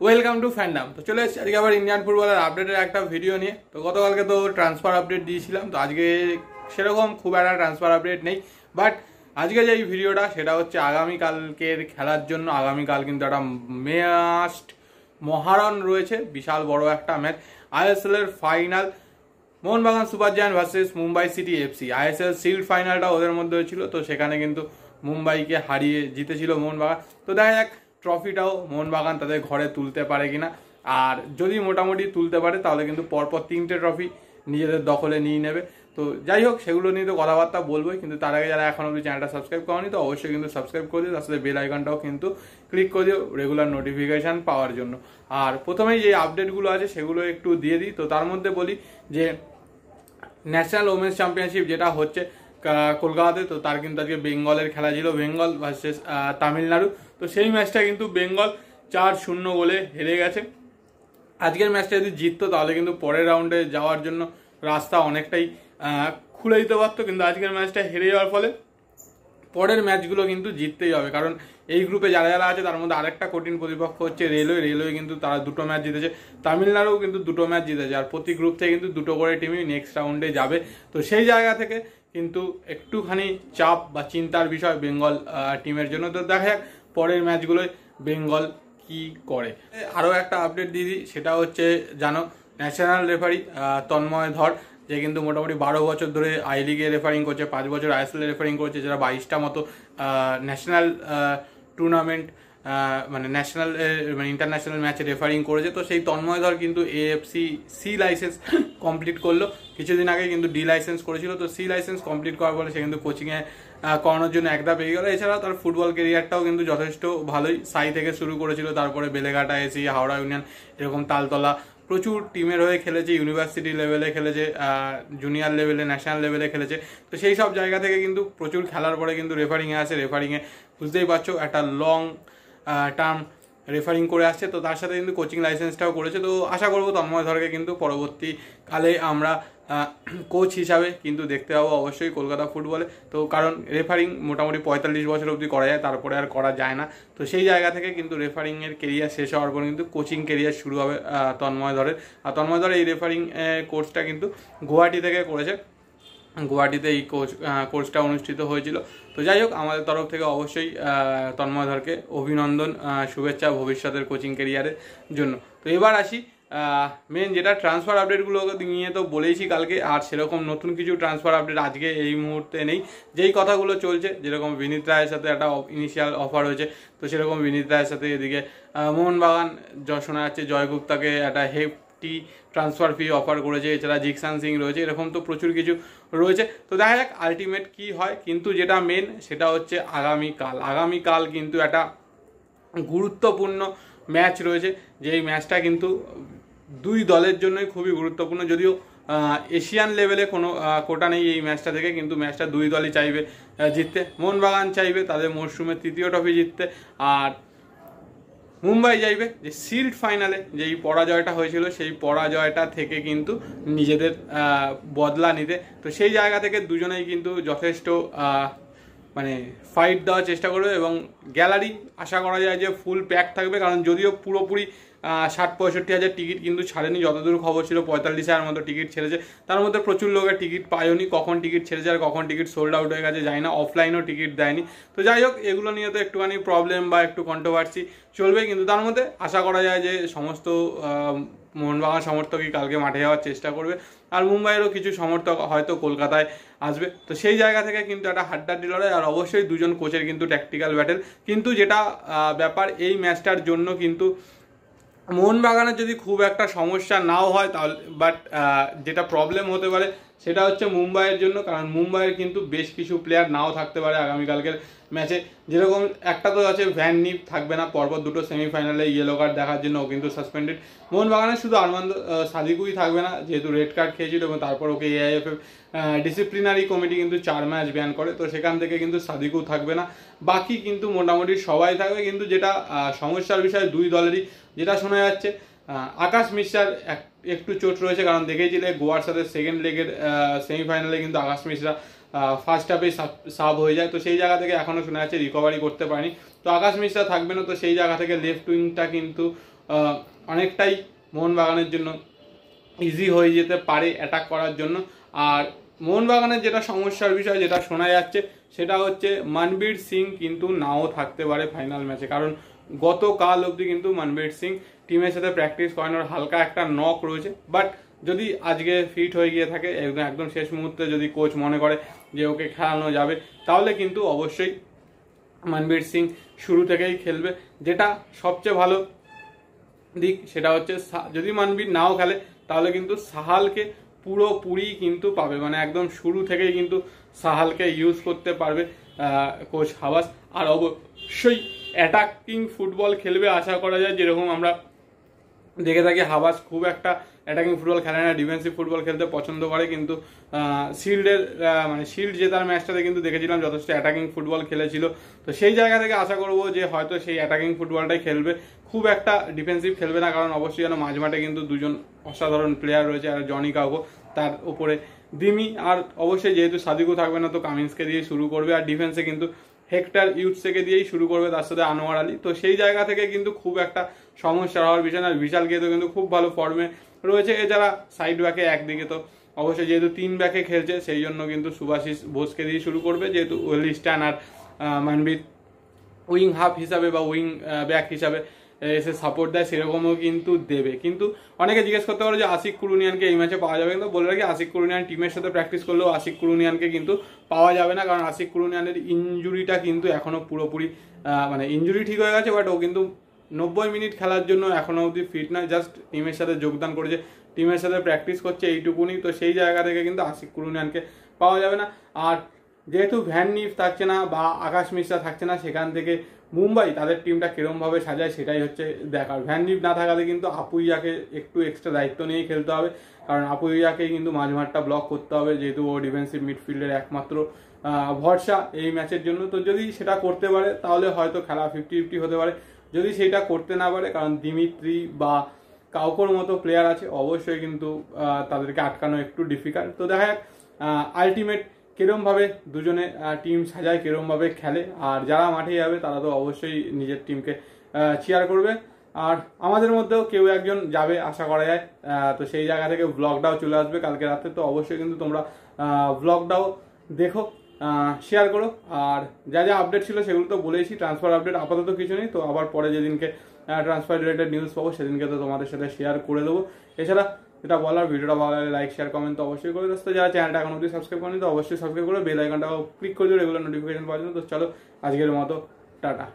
Welcome to fandom. তো চলে এসেছি আজকে আবার ইন্ডিয়ান ফুটবলের আপডেটের একটা ভিডিও নিয়ে। তো গতকালকে তো ট্রান্সফার আপডেট দিয়েছিলাম, তো আজকে সেরকম খুব একটা ট্রান্সফার আপডেট নেই। বাট আজকে যে ভিডিওটা সেটা হচ্ছে আগামীকালকের খেলার জন্য। আগামীকাল কিন্তু একটা মাস্ট মহারণ রয়েছে, বিশাল বড় একটা ম্যাচ, আইএসএল এর final, Mohun Bagan super giant versus Mumbai city FC. ISL shield ফাইনালটা ওদের মধ্যে হয়েছিল, তো সেখানে কিন্তু মুম্বাইকে হারিয়ে জিতেছিল মোহনবাগান। তো দেখা যাক ট্রফিটাও মোহনবাগান তাদের ঘরে তুলতে পারে কিনা। আর যদি মোটামুটি তুলতে পারে তাহলে কিন্তু পরপর 3টে ট্রফি নিজেদের দখলে নিয়ে নেবে। তো যাই হোক, সেগুলো নিয়ে তো কথাবার্তা বলবোই, কিন্তু তার আগে যারা এখন অবধি চ্যানেলটা সাবস্ক্রাইব করেনি তো অবশ্যই কিন্তু সাবস্ক্রাইব করে দিও, তার সাথে বেল আইকনটাও কিন্তু ক্লিক করে দিও রেগুলার নোটিফিকেশান পাওয়ার জন্য। আর প্রথমেই যে আপডেটগুলো আছে সেগুলো একটু দিয়ে দিই। তো তার মধ্যে বলি যে ন্যাশনাল ওমেন্স চ্যাম্পিয়নশিপ যেটা হচ্ছে কলকাতাতে, তো তার কিন্তু আজকে বেঙ্গলের খেলা ছিল, বেঙ্গল ভার্সেস তামিলনাড়ু। তো সেই ম্যাচটা কিন্তু বেঙ্গল 4-0 গোলে হেরে গেছে। আজকের ম্যাচটা যদি জিততো তাহলে কিন্তু পরের রাউন্ডে যাওয়ার জন্য রাস্তা অনেকটাই খুলে দিতে পারতো, কিন্তু আজকের ম্যাচটা হেরে যাওয়ার ফলে পরের ম্যাচগুলো কিন্তু জিততেই হবে। কারণ এই গ্রুপে যারা যারা আছে তার মধ্যে আরেকটা কঠিন প্রতিপক্ষ হচ্ছে রেলওয়ে কিন্তু তারা 2টো ম্যাচ জিতেছে, তামিলনাড়ু কিন্তু 2টো ম্যাচ জিতেছে, আর প্রতি গ্রুপ থেকে কিন্তু 2টো করে টিমই নেক্সট রাউন্ডে যাবে। তো সেই জায়গা থেকে কিন্তু একটুখানি চাপ বা চিন্তার বিষয় বেঙ্গল টিমের জন্য। তো দেখা যাক পরের ম্যাচগুলোয় বেঙ্গল কি করে। আরও একটা আপডেট দিয়ে দিই, সেটা হচ্ছে জানো ন্যাশনাল রেফারি তন্ময় ধর, যে কিন্তু মোটামুটি 12 বছর ধরে আই লিগে রেফারিং করছে, 5 বছর আইএসএল রেফারিং করছে, যারা 22টা মতো ন্যাশনাল টুর্নামেন্ট মানে ন্যাশনাল মানে ইন্টারন্যাশনাল ম্যাচে রেফারিং করেছে। তো সেই তন্ময় ধর কিন্তু এএফসি সি লাইসেন্স কমপ্লিট করলো, কিছুদিন আগে কিন্তু ডি লাইসেন্স করেছিল। তো সি লাইসেন্স কমপ্লিট করার পরে সে কিন্তু কোচিংয়ে করানোর জন্য একটা পেয়ে গেল। এছাড়াও তার ফুটবল কেরিয়ারটাও কিন্তু যথেষ্ট ভালোই, সাই থেকে শুরু করেছিল, তারপরে বেলেঘাটা এসি, হাওড়া ইউনিয়ন, এরকম তালতলা প্রচুর টিমের হয়ে খেলেছে, ইউনিভার্সিটি লেভেলে খেলেছে, জুনিয়র লেভেলে, ন্যাশনাল লেভেলে খেলেছে। তো সেই সব জায়গা থেকে কিন্তু প্রচুর খেলার পরে কিন্তু রেফারিংয়ে আসে। রেফারিংয়ে বুঝতেই পারছো একটা লং টার্ম রেফারিং করে আসছে, তো তার সাথে কিন্তু কোচিং লাইসেন্সটাও করেছে। তো আশা করবো তন্ময় ধরকে কিন্তু পরবর্তীকালে আমরা কোচ হিসাবে কিন্তু দেখতে পাবো অবশ্যই কলকাতা ফুটবলে। তো কারণ রেফারিং মোটামুটি 45 বছর অবধি করা যায়, তারপরে আর করা যায় না। তো সেই জায়গা থেকে কিন্তু রেফারিংয়ের কেরিয়ার শেষ হওয়ার পর কিন্তু কোচিং কেরিয়ার শুরু হবে তন্ময় ধরের। আর তন্ময় ধর এই রেফারিং কোর্সটা কিন্তু গুয়াহাটি থেকে করেছে, গুয়াহাটিতে এই কোর্সটা অনুষ্ঠিত হয়েছিল। তো যাই হোক, আমাদের তরফ থেকে অবশ্যই তন্ময় ধরকে অভিনন্দন, শুভেচ্ছা ভবিষ্যতের কোচিং কেরিয়ারের জন্য। তো এবার আসি মেন যেটা ট্রান্সফার আপডেটগুলো নিয়ে তো বলেইছি কালকে, আর সেরকম নতুন কিছু ট্রান্সফার আপডেট আজকে এই মুহূর্তে নেই। যেই কথাগুলো চলছে, যেরকম বিনীত রায়ের সাথে একটা ইনিশিয়াল অফার হয়েছে, তো সেরকম বিনীত রায়ের সাথে এদিকে মোহনবাগান শোনা যাচ্ছে জয়গুপ্তাকে একটা হেফটি ট্রান্সফার ফি অফার করেছে, এছাড়া জিকসান সিং রয়েছে, এরকম তো প্রচুর কিছু রয়েছে। তো দেখা যাক আলটিমেট কি হয়, কিন্তু যেটা মেন সেটা হচ্ছে আগামীকাল কিন্তু একটা গুরুত্বপূর্ণ ম্যাচ রয়েছে, যেই ম্যাচটা কিন্তু দুই দলের জন্যই খুবই গুরুত্বপূর্ণ। যদিও এশিয়ান লেভেলে কোনো কোটা নেই এই ম্যাচটা থেকে, কিন্তু ম্যাচটা দুই দলই চাইবে জিততে। মোহনবাগান চাইবে তাদের মরশুমের 3য় ট্রফি জিততে, আর মুম্বাই চাইবে যে শিল্ড ফাইনালে যেই পরাজয়টা হয়েছিল সেই পরাজয়টা থেকে কিন্তু নিজেদের বদলা নিতে। তো সেই জায়গা থেকে দুজনেই কিন্তু যথেষ্ট মানে ফাইট দেওয়ার চেষ্টা করবে, এবং গ্যালারি আশা করা যায় যে ফুল প্যাক থাকবে। কারণ যদিও পুরোপুরি 60-65 হাজার টিকিট কিন্তু ছাড়েনি, যতদূর খবর ছিল 45,000 মতো টিকিট ছেড়েছে, তার মধ্যে প্রচুর লোকের টিকিট পায়নি। কখন টিকিট ছেড়েছে আর কখন টিকিট সোল্ড আউট হয়ে গেছে জানি না, অফলাইনেও টিকিট দেয়নি। তো যাই হোক, এগুলো নিয়ে তো একটুখানি প্রবলেম বা একটু কন্ট্রোভার্সি চলবে, কিন্তু তার মধ্যে আশা করা যায় যে সমস্ত মোহনবাগান সমর্থকই কালকে মাঠে যাওয়ার চেষ্টা করবে, আর মুম্বাইয়েরও কিছু সমর্থক হয়তো কলকাতায় আসবে। তো সেই জায়গা থেকে কিন্তু একটা হাড্ডাহাড্ডি লড়াই, আর অবশ্যই দুজন কোচের কিন্তু ট্যাকটিক্যাল ব্যাটেল। কিন্তু যেটা ব্যাপার এই ম্যাচটার জন্য কিন্তু মোহনবাগানের যদি খুব একটা সমস্যা নাও হয় তাহলে, বাট যেটা প্রবলেম হতে পারে সেটা হচ্ছে মুম্বাইয়ের জন্য। কারণ মুম্বাইয়ের কিন্তু বেশ কিছু প্লেয়ার নাও থাকতে পারে আগামীকালকের ম্যাচে। যেরকম একটা তো আছে ভ্যান নিপ থাকবে না, পরপর 2টো সেমিফাইনালে ইয়েলো কার্ড দেখার জন্য ও কিন্তু সাসপেন্ডেড। মোহনবাগানের শুধু আরমান্দ সাদিকুই থাকবে না, যেহেতু রেড কার্ড খেয়েছিল, এবং তারপর ওকে এআইএফএফ ডিসিপ্লিনারি কমিটি কিন্তু 4 ম্যাচ ব্যান করে, তো সেখান থেকে কিন্তু সাদিকু থাকবে না। বাকি কিন্তু মোটামুটি সবাই থাকবে। কিন্তু যেটা সমস্যার বিষয় দুই দলেরই, যেটা শোনা যাচ্ছে আকাশ মিশ্রার একটু চোট রয়েছে। কারণ দেখেছিলে গোয়ার সাথে সেকেন্ড লেগের সেমিফাইনালে কিন্তু আকাশ মিশ্রা ফার্স্ট হাফে সাব হয়ে যায়। তো সেই জায়গা থেকে এখনও শোনা যাচ্ছে রিকভারি করতে পারেনি, তো আকাশ মিশ্রা থাকবে না। তো সেই জায়গা থেকে লেফট উইংটা কিন্তু অনেকটাই মোহনবাগানের জন্য ইজি হয়ে যেতে পারে অ্যাটাক করার জন্য। আর মোহনবাগানের যেটা সমস্যার বিষয় যেটা শোনা যাচ্ছে সেটা হচ্ছে মনবীর সিং কিন্তু নাও থাকতে পারে ফাইনাল ম্যাচে, কারণ গতকাল অবধি কিন্তু মনবীর সিং টিমের সাথে প্র্যাকটিস করানোর হালকা একটা নক রয়েছে। বাট যদি আজকে ফিট হয়ে গিয়ে থাকে একদম শেষ মুহূর্তে যদি কোচ মনে করে যে ওকে খেলানো যাবে, তাহলে কিন্তু অবশ্যই মনবীর সিং শুরু থেকেই খেলবে। যেটা সবচেয়ে ভালো দিক সেটা হচ্ছে যদি মনবীর নাও খেলে তাহলে কিন্তু সাহালকে পুরোপুরি কিন্তু পাবে, মানে একদম শুরু থেকেই কিন্তু সাহালকে ইউজ করতে পারবে কোচ হাবাস। আর অবশ্যই অ্যাটাকিং ফুটবল খেলবে আশা করা যায়, যেরকম আমরা দেখে থাকি হাবাস খুব একটা অ্যাটাকিং ফুটবল খেলে না, ডিফেন্সিভ ফুটবল খেলতে পছন্দ করে। কিন্তু শিল্ডের মানে শিল্ড জেতার ম্যাচটাতে কিন্তু দেখেছিলাম যথেষ্ট অ্যাটাকিং ফুটবল খেলেছিল। তো সেই জায়গা থেকে আশা করবো যে হয়তো সেই অ্যাটাকিং ফুটবলটাই খেলবে, খুব একটা ডিফেন্সিভ খেলবে না, কারণ অবশ্যই যেন মাঝমাঠে কিন্তু দুজন অসাধারণ প্লেয়ার রয়েছে, আর জনি কাউকো, তার উপরে দিমি, আর অবশ্যই যেহেতু সাদিকও থাকবে না তো কামিন্সকে দিয়ে শুরু করবে। আর ডিফেন্সে কিন্তু হেক্টর ইউথসেকে দিয়েই শুরু করবে, তার সাথে আনোয়ার আলী। তো সেই জায়গা থেকে কিন্তু খুব একটা সমস্যা হওয়ার বিষয় না। বিশাল গেতো কিন্তু খুব ভালো ফর্মে রয়েছে। এছাড়া সাইড ব্যাকে একদিকে তো অবশ্যই যেহেতু 3 ব্যাকে খেলছে সেই জন্য কিন্তু সুভাশিস বোসকে দিয়ে শুরু করবে, যেহেতু ওয়েলিস্টান আর মনবীর উইং হাফ হিসাবে বা উইং ব্যাক হিসাবে এসে সাপোর্ট দেয়, সেরকমও কিন্তু দেবে। কিন্তু অনেকে জিজ্ঞেস করতে পারে যে আশিক কুরুনিয়ানকে এই ম্যাচে পাওয়া যাবে, কিন্তু বলে রাখি আশিক কুরুনিয়ান টিমের সাথে প্র্যাকটিস করলেও আশিক কুরুনিয়ানকে কিন্তু পাওয়া যাবে না, কারণ আশিক কুরুনিয়ানের ইনজুরিটা কিন্তু এখনো পুরোপুরি মানে ইনজুরি ঠিক হয়ে গেছে, বাট ও কিন্তু 90 মিনিট খেলার জন্য এখনো অবধি ফিট নয়, জাস্ট টিমের সাথে যোগদান করেছে, টিমের সাথে প্র্যাকটিস করছে এইটুকুনি। তো সেই জায়গা থেকে কিন্তু আশিক কুরুনিয়ানকে পাওয়া যাবে না। আর যেহেতু ভ্যান নিফ থাকছে না বা আকাশ মিশ্রা থাকছে না, সেখান থেকে মুম্বাই তাদের টিমটা কিরমভাবে সাজায় সেটাই হচ্ছে দেখার। ভ্যান নিফ না থাকাতে কিন্তু আপুইয়াকে একটু এক্সট্রা দায়িত্ব নিয়েই খেলতে হবে, কারণ আপুইয়াকেই কিন্তু মাঝমাঠটা ব্লক করতে হবে, যেহেতু ও ডিফেন্সিভ মিডফিল্ডের একমাত্র ভরসা এই ম্যাচের জন্য। তো যদি সেটা করতে পারে তাহলে হয়তো খেলা 50-50 হতে পারে। যদি সেটা করতে না পারে, কারণ দিমিত্রি বা কাউকোর মতো প্লেয়ার আছে, অবশ্যই কিন্তু তাদেরকে আটকানো একটু ডিফিকাল্ট। তো দেখা যাক আলটিমেট কিরমভাবে দুজনে টিম সাজায়, কিরমভাবে খেলে। আর যারা মাঠে যাবে তারা তো অবশ্যই নিজের টিমকে চিয়ার করবে, আর আমাদের মধ্যেও কেউ একজন যাবে আশা করা যায়। তো সেই জায়গা থেকে ব্লগটাও চলে আসবে কালকে রাতে, তো অবশ্যই কিন্তু তোমরা ব্লগটাও দেখো, শেয়ার করো। আর যা যা আপডেট ছিল সেগুলো তো বলেইছি, ট্রান্সফার আপডেট আপাতত কিছু নেই। তো আবার পরে যেদিনকে ট্রান্সফার রিলেটেড নিউজ পাবো সেদিনকে তো তোমাদের সাথে শেয়ার করে দেবো। এছাড়া এটা বলার, ভিডিওটা ভালো লাগলে লাইক শেয়ার কমেন্ট তো অবশ্যই করে দোস্ত। যারা চ্যানেলটা এখন অবধি সাবস্ক্রাইব করেনি তো অবশ্যই সাবস্ক্রাইব করে বেল আইকনটাও ক্লিক করে দিও রেগুলার নোটিফিকেশন পাওয়ার জন্য। তো চলো আজকের মতো টাটা।